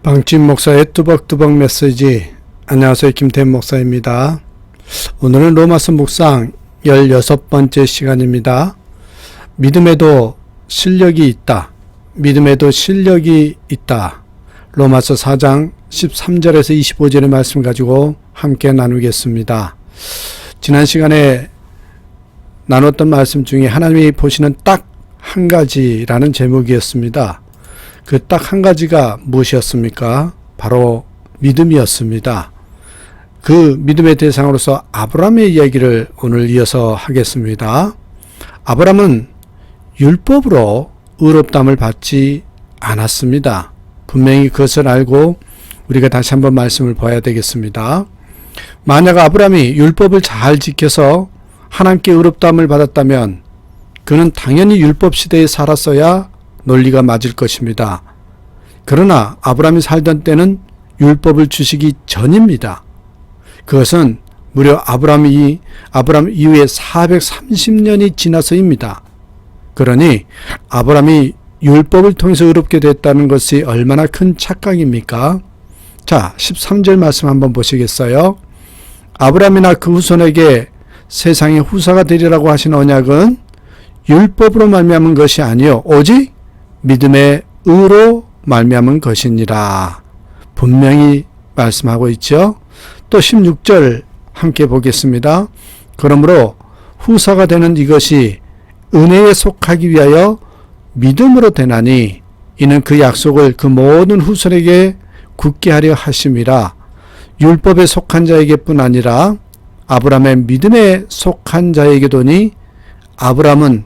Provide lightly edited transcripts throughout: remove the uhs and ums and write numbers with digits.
방진 목사의 뚜벅뚜벅 메시지. 안녕하세요. 김태현 목사입니다. 오늘은 로마서 묵상 16번째 시간입니다. 믿음에도 실력이 있다. 믿음에도 실력이 있다. 로마서 4장 13절에서 25절의 말씀 가지고 함께 나누겠습니다. 지난 시간에 나눴던 말씀 중에 하나님이 보시는 딱 한 가지라는 제목이었습니다. 그 딱 한 가지가 무엇이었습니까? 바로 믿음이었습니다. 그 믿음의 대상으로서 아브라함의 이야기를 오늘 이어서 하겠습니다. 아브라함은 율법으로 의롭다함을 받지 않았습니다. 분명히 그것을 알고 우리가 다시 한번 말씀을 봐야 되겠습니다. 만약 아브라함이 율법을 잘 지켜서 하나님께 의롭다함을 받았다면 그는 당연히 율법 시대에 살았어야 논리가 맞을 것입니다. 그러나 아브라함이 살던 때는 율법을 주시기 전입니다. 그것은 무려 아브라함 이후에 430년이 지나서입니다. 그러니 아브라함이 율법을 통해서 의롭게 됐다는 것이 얼마나 큰 착각입니까? 자, 13절 말씀 한번 보시겠어요? 아브라함이나 그 후손에게 세상의 후사가 되리라고 하신 언약은 율법으로 말미암은 것이 아니요 오직 믿음의 의로 말미암은 것이니라. 분명히 말씀하고 있죠. 또 16절 함께 보겠습니다. 그러므로 후사가 되는 이것이 은혜에 속하기 위하여 믿음으로 되나니 이는 그 약속을 그 모든 후손에게 굳게 하려 하심이라. 율법에 속한 자에게뿐 아니라 아브라함의 믿음에 속한 자에게도니 아브라함은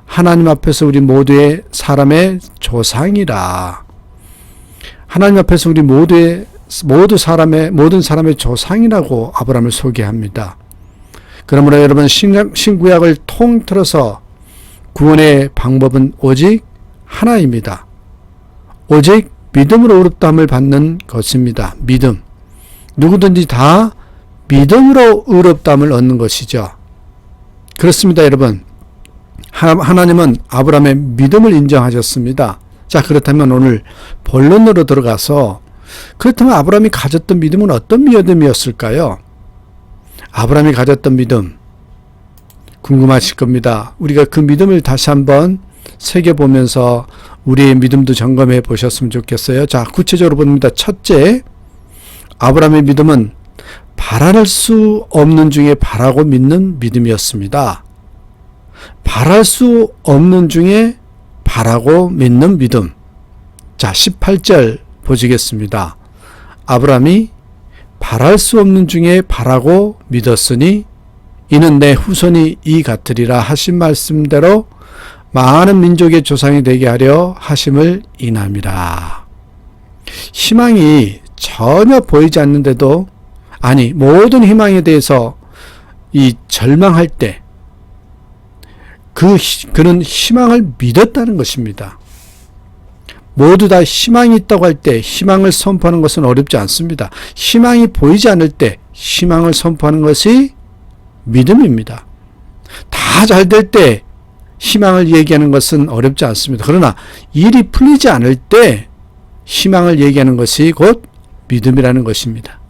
하나님 앞에서 우리 모두의 사람의 조상이라. 하나님 앞에서 우리 모든 사람의 조상이라고 아브라함을 소개합니다. 그러므로 여러분 신구약을 통틀어서 구원의 방법은 오직 하나입니다. 오직 믿음으로 의롭다함을 받는 것입니다. 믿음. 누구든지 다 믿음으로 의롭다함을 얻는 것이죠. 그렇습니다, 여러분. 하나님은 아브라함의 믿음을 인정하셨습니다. 자, 그렇다면 오늘 본론으로 들어가서 그렇다면 아브라함이 가졌던 믿음은 어떤 믿음이었을까요? 아브라함이 가졌던 믿음 궁금하실 겁니다. 우리가 그 믿음을 다시 한번 새겨보면서 우리의 믿음도 점검해 보셨으면 좋겠어요. 자, 구체적으로 봅니다. 첫째, 아브라함의 믿음은 바랄 수 없는 중에 바라고 믿는 믿음이었습니다. 바랄 수 없는 중에 바라고 믿는 믿음. 자, 18절 보시겠습니다. 아브라함이 바랄 수 없는 중에 바라고 믿었으니 이는 내 후손이 이 같으리라 하신 말씀대로 많은 민족의 조상이 되게 하려 하심을 인함이라. 희망이 전혀 보이지 않는데도 모든 희망에 대해서 절망할 때 그는 희망을 믿었다는 것입니다. 모두 다 희망이 있다고 할 때 희망을 선포하는 것은 어렵지 않습니다. 희망이 보이지 않을 때 희망을 선포하는 것이 믿음입니다. 다 잘 될 때 희망을 얘기하는 것은 어렵지 않습니다. 그러나 일이 풀리지 않을 때 희망을 얘기하는 것이 곧 믿음이라는 것입니다.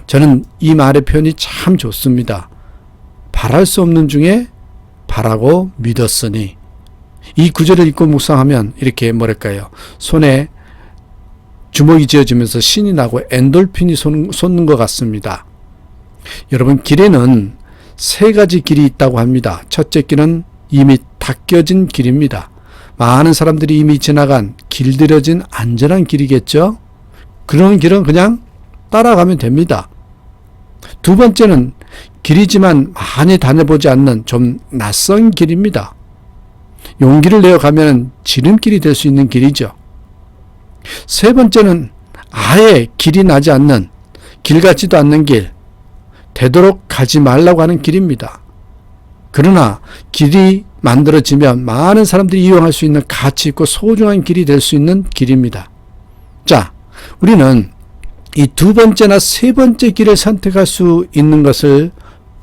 저는 이 말의 표현이 참 좋습니다. 바랄 수 없는 중에 바라고 믿었으니. 이 구절을 읽고 묵상하면 이렇게 손에 주먹이 쥐어지면서 신이 나고 엔돌핀이 솟는 것 같습니다. 여러분, 길에는 세 가지 길이 있다고 합니다. 첫째 길은 이미 닦여진 길입니다. 많은 사람들이 이미 지나간 길들여진 안전한 길이겠죠. 그런 길은 그냥 따라가면 됩니다. 두 번째는 길이지만 많이 다녀보지 않는 좀 낯선 길입니다. 용기를 내어 가면 지름길이 될 수 있는 길이죠. 세 번째는 아예 길이 나지 않는, 길 같지도 않는 길, 되도록 가지 말라고 하는 길입니다. 그러나 길이 만들어지면 많은 사람들이 이용할 수 있는 가치 있고 소중한 길이 될 수 있는 길입니다. 자, 우리는 이 두 번째나 세 번째 길을 선택할 수 있는 것을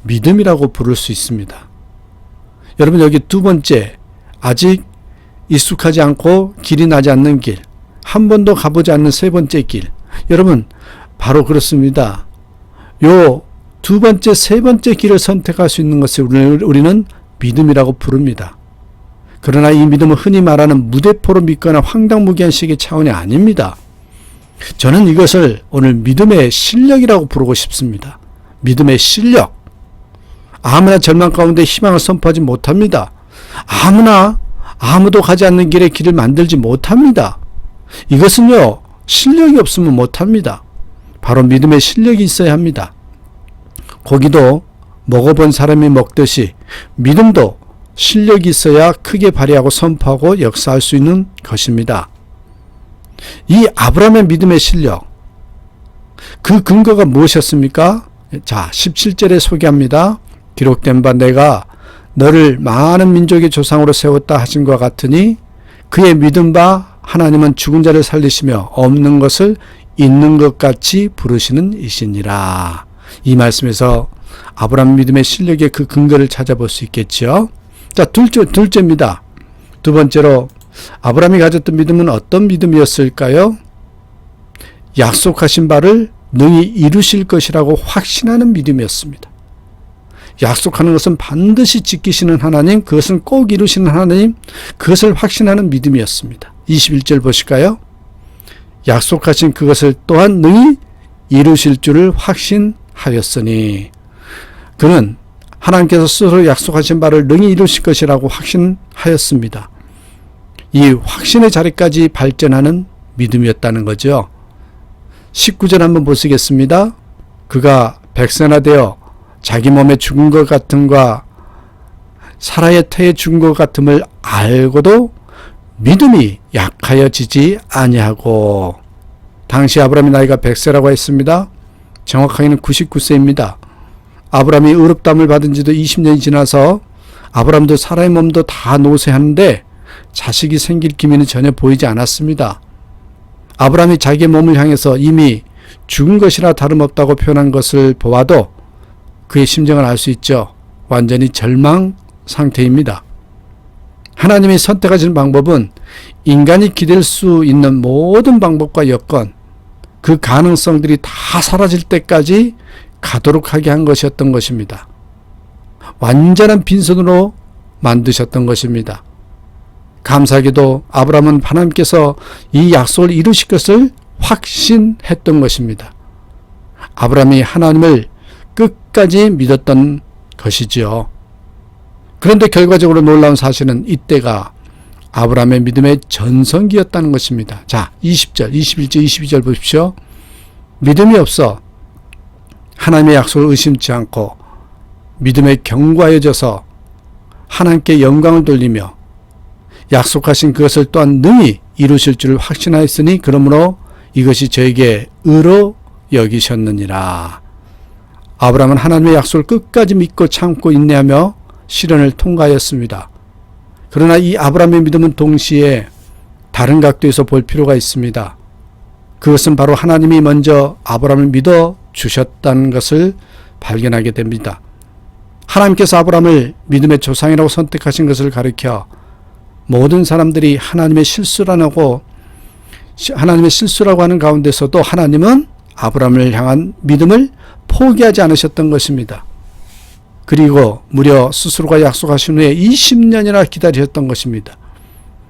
믿음이라고 부를 수 있습니다. 여러분, 여기 두 번째, 아직 익숙하지 않고 길이 나지 않는 길, 한 번도 가보지 않는 세 번째 길. 여러분, 바로 그렇습니다. 요 두 번째, 세 번째 길을 선택할 수 있는 것을 우리는 믿음이라고 부릅니다. 그러나 이 믿음은 흔히 말하는 무대포로 믿거나 황당무계한식의 차원이 아닙니다. 저는 이것을 오늘 믿음의 실력이라고 부르고 싶습니다. 믿음의 실력. 아무나 절망 가운데 희망을 선포하지 못합니다. 아무도 가지 않는 길에 길을 만들지 못합니다. 이것은요, 실력이 없으면 못합니다. 바로 믿음의 실력이 있어야 합니다. 고기도 먹어본 사람이 먹듯이 믿음도 실력이 있어야 크게 발휘하고 선포하고 역사할 수 있는 것입니다. 이 아브라함의 믿음의 실력, 그 근거가 무엇이었습니까? 자, 17절에 소개합니다. 기록된 바 내가 너를 많은 민족의 조상으로 세웠다 하신 것 같으니 그의 믿은 바 하나님은 죽은 자를 살리시며 없는 것을 있는 것 같이 부르시는 이시니라. 이 말씀에서 아브라함 믿음의 실력의 그 근거를 찾아볼 수 있겠죠. 자, 둘째입니다. 두 번째로 아브라함이 가졌던 믿음은 어떤 믿음이었을까요? 약속하신 바를 능히 이루실 것이라고 확신하는 믿음이었습니다. 약속하는 것은 반드시 지키시는 하나님, 그것은 꼭 이루시는 하나님, 그것을 확신하는 믿음이었습니다. 21절 보실까요? 약속하신 그것을 또한 능히 이루실 줄을 확신하였으니, 그는 하나님께서 스스로 약속하신 바를 능히 이루실 것이라고 확신하였습니다. 이 확신의 자리까지 발전하는 믿음이었다는 거죠. 19절 한번 보시겠습니다. 그가 백세나 되어 자기 몸에 죽은 것 같음과 사라의 태에 죽은 것 같음을 알고도 믿음이 약하여지지 아니하고, 당시 아브라함의 나이가 100세라고 했습니다. 정확하게는 99세입니다. 아브라함이 의롭다함을 받은 지도 20년이 지나서 아브라함도 사라의 몸도 다 노쇠하는데 자식이 생길 기미는 전혀 보이지 않았습니다. 아브라함이 자기의 몸을 향해서 이미 죽은 것이라 다름없다고 표현한 것을 보아도 그의 심정을 알 수 있죠. 완전히 절망 상태입니다. 하나님이 선택하신 방법은 인간이 기댈 수 있는 모든 방법과 여건, 그 가능성들이 다 사라질 때까지 가도록 하게 한 것이었던 것입니다. 완전한 빈손으로 만드셨던 것입니다. 감사하게도 아브라함은 하나님께서 이 약속을 이루실 것을 확신했던 것입니다. 아브라함이 하나님을 끝까지 믿었던 것이지요. 그런데 결과적으로 놀라운 사실은 이때가 아브라함의 믿음의 전성기였다는 것입니다. 자, 20절, 21절, 22절 보십시오. 믿음이 없어 하나님의 약속을 의심치 않고 믿음에 견고하여져서 하나님께 영광을 돌리며 약속하신 그것을 또한 능히 이루실 줄을 확신하였으니 그러므로 이것이 저에게 의로 여기셨느니라. 아브라함은 하나님의 약속을 끝까지 믿고 참고 인내하며 시련을 통과하였습니다. 그러나 이 아브라함의 믿음은 동시에 다른 각도에서 볼 필요가 있습니다. 그것은 바로 하나님이 먼저 아브라함을 믿어 주셨다는 것을 발견하게 됩니다. 하나님께서 아브라함을 믿음의 조상이라고 선택하신 것을 가리켜 모든 사람들이 하나님의 실수라고 하는 가운데서도 하나님은 아브라함을 향한 믿음을 포기하지 않으셨던 것입니다. 그리고 무려 스스로가 약속하신 후에 20년이나 기다리셨던 것입니다.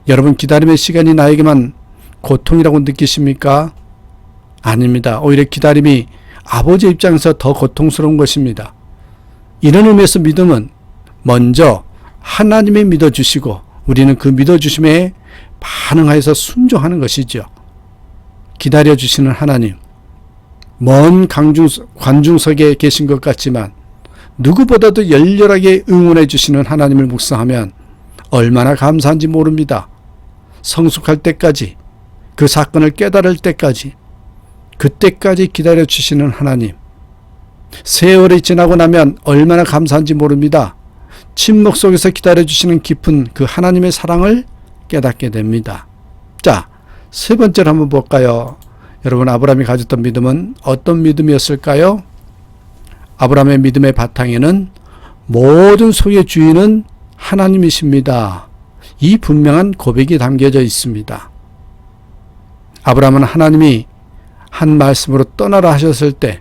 여러분, 기다림의 시간이 나에게만 고통이라고 느끼십니까? 아닙니다. 오히려 기다림이 아버지의 입장에서 더 고통스러운 것입니다. 이런 의미에서 믿음은 먼저 하나님이 믿어주시고 우리는 그 믿어주심에 반응하여서 순종하는 것이죠. 기다려주시는 하나님, 먼 관중석에 계신 것 같지만 누구보다도 열렬하게 응원해 주시는 하나님을 묵상하면 얼마나 감사한지 모릅니다. 성숙할 때까지, 그 사건을 깨달을 때까지, 그때까지 기다려 주시는 하나님, 세월이 지나고 나면 얼마나 감사한지 모릅니다. 침묵 속에서 기다려 주시는 깊은 그 하나님의 사랑을 깨닫게 됩니다. 자, 세 번째로 한번 볼까요? 여러분, 아브라함이 가졌던 믿음은 어떤 믿음이었을까요? 아브라함의 믿음의 바탕에는 모든 소유의 주인은 하나님이십니다. 이 분명한 고백이 담겨져 있습니다. 아브라함은 하나님이 한 말씀으로 떠나라 하셨을 때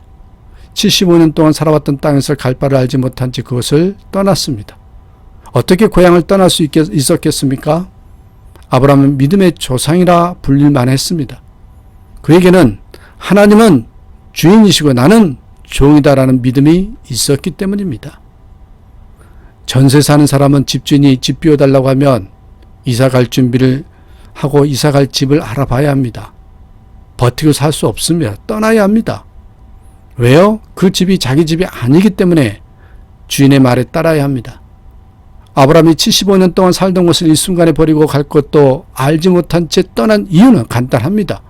75년 동안 살아왔던 땅에서 갈 바를 알지 못한 채 그것을 떠났습니다. 어떻게 고향을 떠날 수 있었겠습니까? 아브라함은 믿음의 조상이라 불릴만 했습니다. 그에게는 하나님은 주인이시고 나는 종이다라는 믿음이 있었기 때문입니다. 전세 사는 사람은 집주인이 집 비워달라고 하면 이사 갈 준비를 하고 이사 갈 집을 알아봐야 합니다. 버티고 살 수 없습니다. 떠나야 합니다. 왜요? 그 집이 자기 집이 아니기 때문에 주인의 말에 따라야 합니다. 아브라함이 75년 동안 살던 곳을 일순간에 버리고 갈 것도 알지 못한 채 떠난 이유는 간단합니다.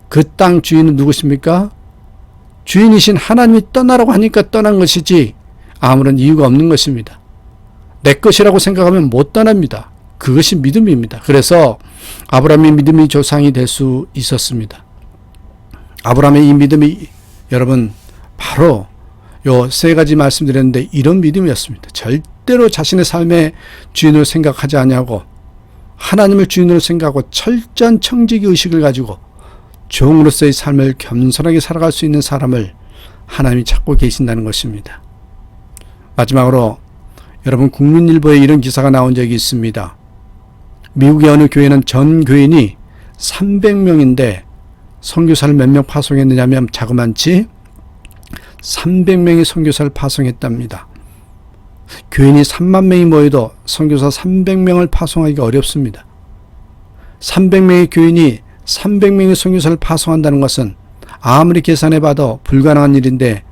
그 땅 주인은 누구십니까? 주인이신 하나님이 떠나라고 하니까 떠난 것이지 아무런 이유가 없는 것입니다. 내 것이라고 생각하면 못 떠납니다. 그것이 믿음입니다. 그래서 아브라함의 믿음이 조상이 될 수 있었습니다. 아브라함의 이 믿음이 여러분 바로 요 세 가지 말씀드렸는데 이런 믿음이었습니다. 절대로 자신의 삶의 주인으로 생각하지 아니하고 하나님을 주인으로 생각하고 철저한 청지기 의식을 가지고 종으로서의 삶을 겸손하게 살아갈 수 있는 사람을 하나님이 찾고 계신다는 것입니다. 마지막으로 여러분 국민일보에 이런 기사가 나온 적이 있습니다. 미국의 어느 교회는 전 교인이 300명인데 선교사를 몇 명 파송했느냐면 자그만치 300명의 선교사를 파송했답니다. 교인이 3만 명이 모여도 선교사 300명을 파송하기가 어렵습니다. 300명의 교인이 300명의 선교사를 파송한다는 것은 아무리 계산해봐도 불가능한 일인데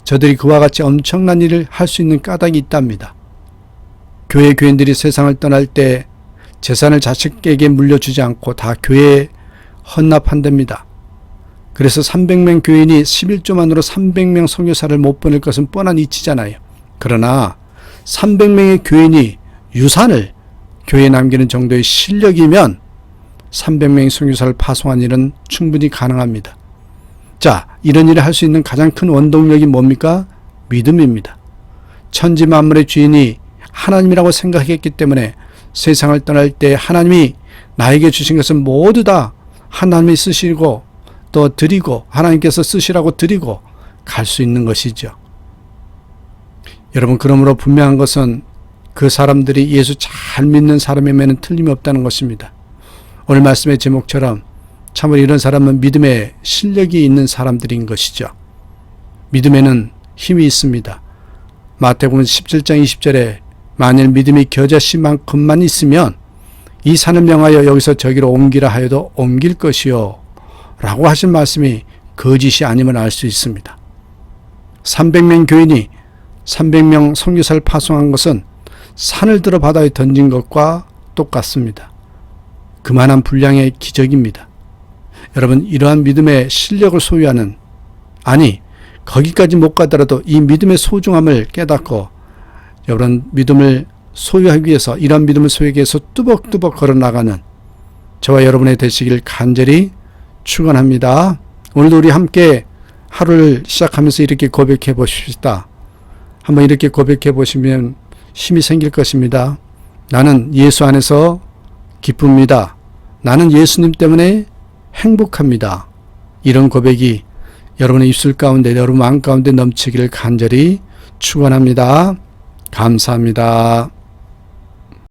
저들이 그와 같이 엄청난 일을 할 수 있는 까닭이 있답니다. 교회 교인들이 세상을 떠날 때 재산을 자식에게 물려주지 않고 다 교회에 헌납한답니다. 그래서 300명 교인이 11조만으로 300명 선교사를 못 보낼 것은 뻔한 이치잖아요. 그러나 300명의 교인이 유산을 교회에 남기는 정도의 실력이면 300명의 선교사를 파송한 일은 충분히 가능합니다. 자, 이런 일을 할 수 있는 가장 큰 원동력이 뭡니까? 믿음입니다. 천지 만물의 주인이 하나님이라고 생각했기 때문에 세상을 떠날 때 하나님이 나에게 주신 것은 모두 다 하나님이 쓰시고 또 드리고 하나님께서 쓰시라고 드리고 갈 수 있는 것이죠. 여러분 그러므로 분명한 것은 그 사람들이 예수 잘 믿는 사람이면 틀림없다는 것입니다. 오늘 말씀의 제목처럼 참으로 이런 사람은 믿음에 실력이 있는 사람들인 것이죠. 믿음에는 힘이 있습니다. 마태복음 17장 20절에 만일 믿음이 겨자씨만큼만 있으면 이 산을 명하여 여기서 저기로 옮기라 하여도 옮길 것이요 라고 하신 말씀이 거짓이 아님을 알 수 있습니다. 300명 교인이 300명 선교사를 파송한 것은 산을 들어 바다에 던진 것과 똑같습니다. 그만한 분량의 기적입니다. 여러분 이러한 믿음의 실력을 소유하는 아니 거기까지 못 가더라도 이 믿음의 소중함을 깨닫고 여러분 믿음을 소유하기 위해서 이러한 믿음을 소유하기 위해서 뚜벅뚜벅 걸어나가는 저와 여러분의 되시길 간절히 축원합니다. 오늘도 우리 함께 하루를 시작하면서 이렇게 고백해 보십시다. 한번 이렇게 고백해 보시면 힘이 생길 것입니다. 나는 예수 안에서 기쁩니다. 나는 예수님 때문에 행복합니다. 이런 고백이 여러분의 입술 가운데 여러분 마음 가운데 넘치기를 간절히 축원합니다. 감사합니다.